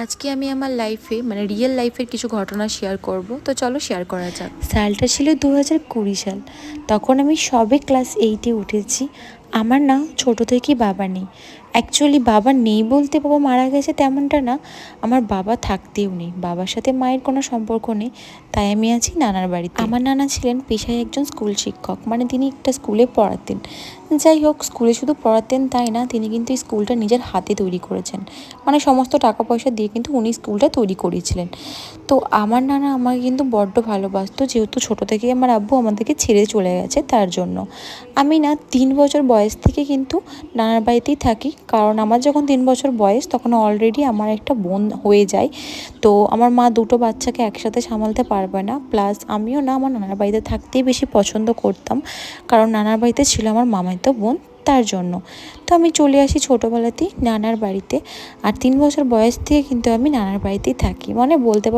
আজকে আমি আমার লাইফে মানে রিয়েল লাইফের কিছু ঘটনা শেয়ার করব, তো চলো শেয়ার করা যাক। সালটা ছিল 2020 সাল। তখন আমি সবে ক্লাস 8-এ উঠেছি। আমার না ছোট থেকেই বাবা নেই। অ্যাকচুয়ালি বাবা নেই বলতে বাবা মারা গেছে তেমনটা না, আমার বাবা থাকতেও নেই, বাবার সাথে মায়ের কোনো সম্পর্ক নেই। তাই আমি আছি নানার বাড়িতে। আমার নানা ছিলেন পেশায় একজন স্কুল শিক্ষক, মানে তিনি একটা স্কুলে পড়াতেন। যাই হোক, স্কুলে শুধু পড়াতেন তাই না, তিনি কিন্তু এই স্কুলটা নিজের হাতে তৈরি করেছেন, মানে সমস্ত টাকা পয়সা দিয়ে কিন্তু উনি স্কুলটা তৈরি করেছিলেন। তো আমার নানা আমাকে কিন্তু বড্ড ভালোবাসতো, যেহেতু ছোটো থেকেই আমার আব্বু আমাদেরকে ছেড়ে চলে গেছে তার জন্য। আমি না 3 বছর বয়স থেকে কিন্তু নানার বাড়িতেই থাকি, কারণ আমার যখন 3 বছর বয়স তখন অলরেডি আমার একটা বোন হয়ে যায়। তো আমার মা দুটো বাচ্চাকে একসাথে সামলাতে পারবে না, প্লাস আমিও না আমার নানার বাড়িতে থাকতেই বেশি পছন্দ করতাম, কারণ নানার বাড়িতে ছিল আমার মামাতো বোন, তার জন্য। তো আমি চলে আসি ছোটোবেলাতেই নানার বাড়িতে, আর 3 বছর বয়স থেকে কিন্তু আমি নানার বাড়িতেই থাকি, মানে বলতে